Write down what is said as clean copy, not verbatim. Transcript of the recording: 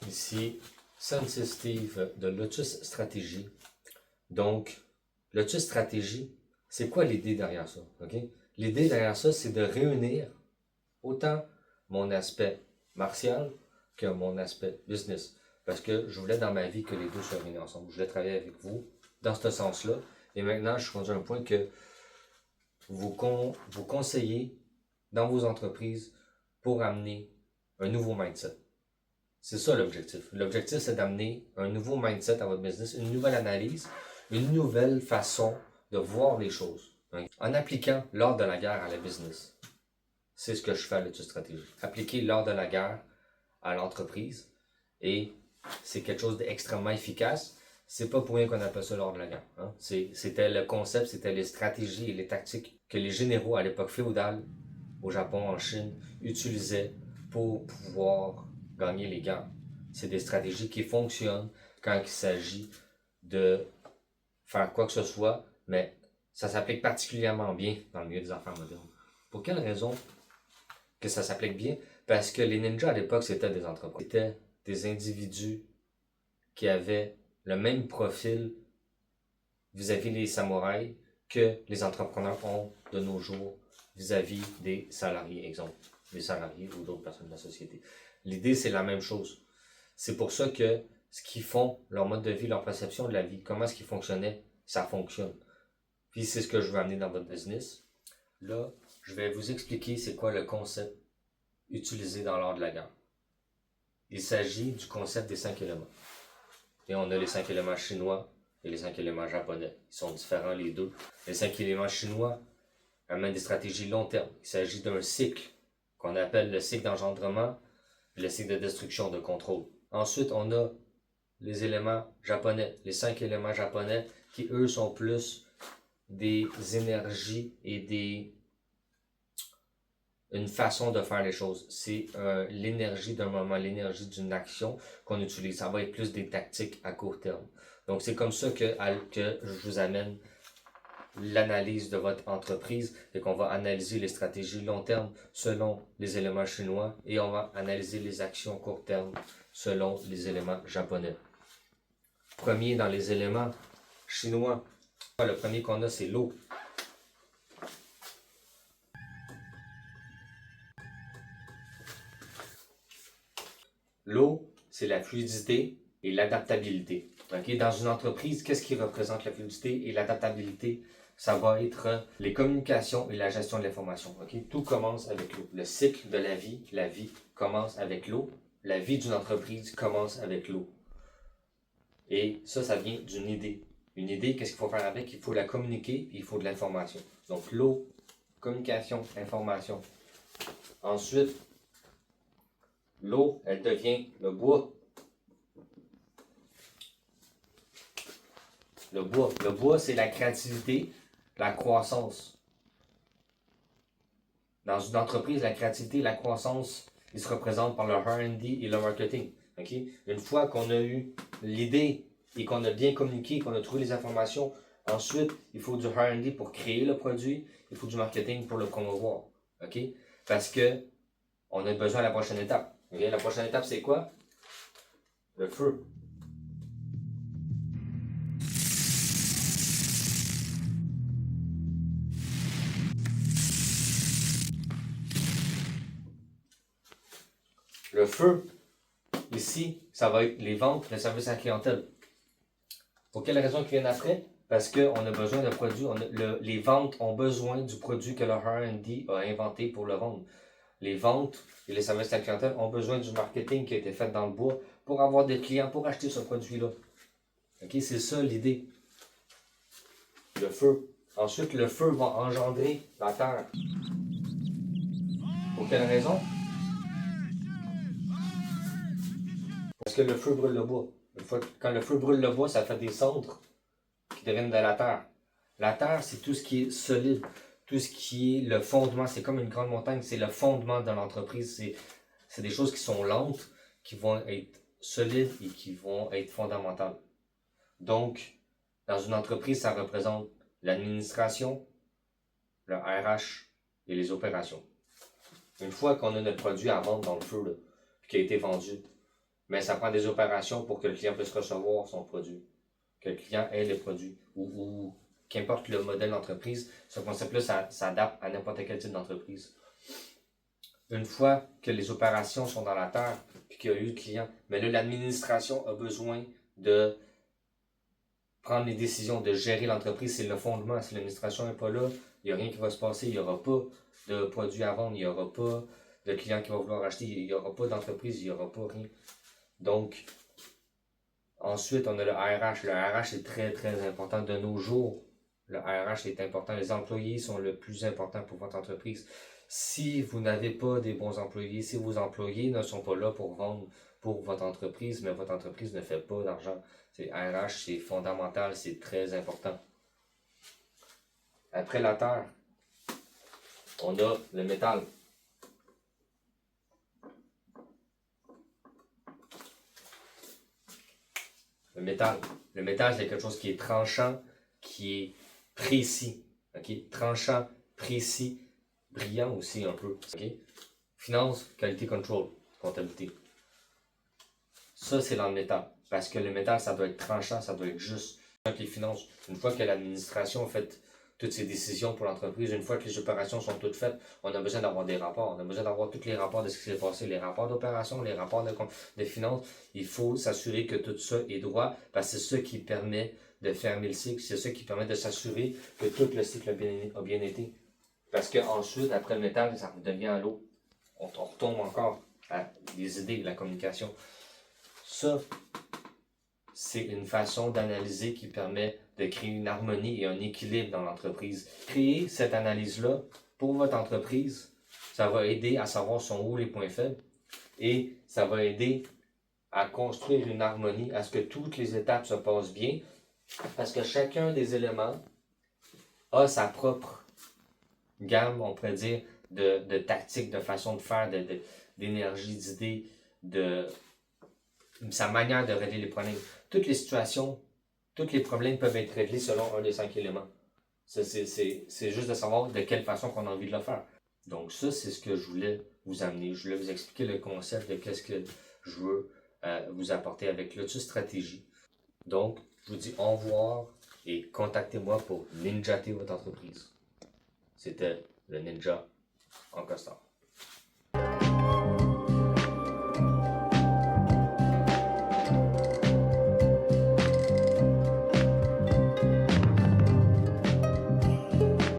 Ici, Sensei Steve de Lotus Stratégie. Donc, Lotus Stratégie, c'est quoi l'idée derrière ça? Okay? L'idée derrière ça, c'est de réunir autant mon aspect martial que mon aspect business. Parce que je voulais dans ma vie que les deux soient réunis ensemble. Je voulais travailler avec vous dans ce sens-là. Et maintenant, je suis rendu à un point que vous conseillez dans vos entreprises pour amener un nouveau mindset. C'est ça l'objectif. L'objectif, c'est d'amener un nouveau mindset à votre business, une nouvelle analyse, une nouvelle façon de voir les choses. En appliquant l'art de la guerre à la business. C'est ce que je fais à l'étude stratégique. Appliquer l'art de la guerre à l'entreprise. Et c'est quelque chose d'extrêmement efficace. C'est pas pour rien qu'on appelle ça l'art de la guerre. Hein? C'était le concept, c'était les stratégies et les tactiques que les généraux à l'époque féodale, au Japon, en Chine, utilisaient pour pouvoir gagner les guerres. C'est des stratégies qui fonctionnent quand il s'agit de faire quoi que ce soit, mais ça s'applique particulièrement bien dans le milieu des affaires modernes. Pour quelle raison que ça s'applique bien? Parce que les ninjas à l'époque, c'était des entrepreneurs. C'était des individus qui avaient le même profil vis-à-vis des samouraïs que les entrepreneurs ont de nos jours vis-à-vis des salariés, exemple, des salariés ou d'autres personnes de la société. L'idée, c'est la même chose. C'est pour ça que ce qu'ils font, leur mode de vie, leur perception de la vie, comment est-ce qu'ils fonctionnaient, ça fonctionne. Puis c'est ce que je veux amener dans votre business. Là, je vais vous expliquer c'est quoi le concept utilisé dans l'art de la guerre. Il s'agit du concept des 5 éléments. Et on a les 5 éléments chinois et les 5 éléments japonais. Ils sont différents les deux. Les 5 éléments chinois amènent des stratégies long terme. Il s'agit d'un cycle qu'on appelle le cycle d'engendrement et le cycle de destruction, de contrôle. Ensuite, on a les éléments japonais, les 5 éléments japonais qui, eux, sont plus des énergies et une façon de faire les choses. C'est l'énergie d'un moment, l'énergie d'une action qu'on utilise. Ça va être plus des tactiques à court terme. Donc, c'est comme ça que je vous amène l'analyse de votre entreprise et qu'on va analyser les stratégies long terme selon les éléments chinois et on va analyser les actions court terme selon les éléments japonais. Premier dans les éléments chinois, le premier qu'on a, c'est l'eau. L'eau, c'est la fluidité et l'adaptabilité. Okay? Dans une entreprise, qu'est-ce qui représente la fluidité et l'adaptabilité? Ça va être les communications et la gestion de l'information. Okay? Tout commence avec l'eau. Le cycle de la vie commence avec l'eau. La vie d'une entreprise commence avec l'eau. Et ça vient d'une idée. Une idée, qu'est-ce qu'il faut faire avec? Il faut la communiquer et il faut de l'information. Donc l'eau, communication, information. Ensuite, l'eau, elle devient le bois. Le bois, c'est la créativité, la croissance. Dans une entreprise, la créativité et la croissance, ils se représentent par le R&D et le marketing. Okay? Une fois qu'on a eu l'idée et qu'on a bien communiqué, qu'on a trouvé les informations, ensuite, il faut du R&D pour créer le produit, il faut du marketing pour le promouvoir. Okay? Parce que on a besoin de la prochaine étape. Okay? La prochaine étape, c'est quoi? Le feu. Le feu, ici, ça va être les ventes, le service à la clientèle. Pour quelle raison qui viennent après? Parce qu'on a besoin de produits, les ventes ont besoin du produit que le R&D a inventé pour le vendre. Les ventes et les services à la clientèle ont besoin du marketing qui a été fait dans le bois pour avoir des clients pour acheter ce produit-là. Okay? C'est ça l'idée. Le feu. Ensuite, le feu va engendrer la terre. Pour quelle raison? Parce que le feu brûle le bois. Quand le feu brûle le bois, ça fait des cendres qui deviennent de la terre. La terre, c'est tout ce qui est solide, tout ce qui est le fondement. C'est comme une grande montagne, c'est le fondement de l'entreprise. C'est des choses qui sont lentes, qui vont être solides et qui vont être fondamentales. Donc, dans une entreprise, ça représente l'administration, le RH et les opérations. Une fois qu'on a notre produit à vendre dans le feu, là, qui a été vendu, Mais ça prend des opérations pour que le client puisse recevoir son produit, que le client ait le produit, ou qu'importe le modèle d'entreprise, ce concept-là s'adapte à n'importe quel type d'entreprise. Une fois que les opérations sont dans la terre, puis qu'il y a eu le client, mais là, l'administration a besoin de prendre les décisions, de gérer l'entreprise. C'est le fondement. Si l'administration n'est pas là, il n'y a rien qui va se passer. Il n'y aura pas de produits à vendre, il n'y aura pas de clients qui vont vouloir acheter, il n'y aura pas d'entreprise, il n'y aura pas rien. Donc, ensuite, on a le RH. Le RH est très, très important de nos jours. Le RH est important. Les employés sont le plus important pour votre entreprise. Si vous n'avez pas des bons employés, si vos employés ne sont pas là pour vendre pour votre entreprise, mais votre entreprise ne fait pas d'argent, c'est RH, c'est fondamental, c'est très important. Après la terre, on a le métal. Le métal, c'est quelque chose qui est tranchant, qui est précis. Okay? Tranchant, précis, brillant aussi un peu. Okay? Finance, qualité, contrôle, comptabilité. Ça, c'est dans le métal. Parce que le métal, ça doit être tranchant, ça doit être juste. Avec les finances, une fois que l'administration a fait toutes ses décisions pour l'entreprise, une fois que les opérations sont toutes faites, on a besoin d'avoir des rapports. On a besoin d'avoir tous les rapports de ce qui s'est passé, les rapports d'opération, les rapports de finances. Il faut s'assurer que tout ça est droit, parce que c'est ça qui permet de fermer le cycle, c'est ça qui permet de s'assurer que tout le cycle a bien été. Parce qu'ensuite, après le métal, ça devient à l'eau. On retombe encore à les idées, la communication. Ça, c'est une façon d'analyser qui permet de créer une harmonie et un équilibre dans l'entreprise. Créer cette analyse-là pour votre entreprise, ça va aider à savoir sont où les points faibles et ça va aider à construire une harmonie, à ce que toutes les étapes se passent bien, parce que chacun des éléments a sa propre gamme, on pourrait dire, de tactiques, de façon de faire, d'énergie, d'idées, de sa manière de régler les problèmes. Toutes les situations, tous les problèmes peuvent être réglés selon un des 5 éléments. C'est juste de savoir de quelle façon qu'on a envie de le faire. Donc ça, c'est ce que je voulais vous amener. Je voulais vous expliquer le concept de qu'est-ce que je veux vous apporter avec Lotus Stratégie. Donc, je vous dis au revoir et contactez-moi pour ninjater votre entreprise. C'était le Ninja en costard.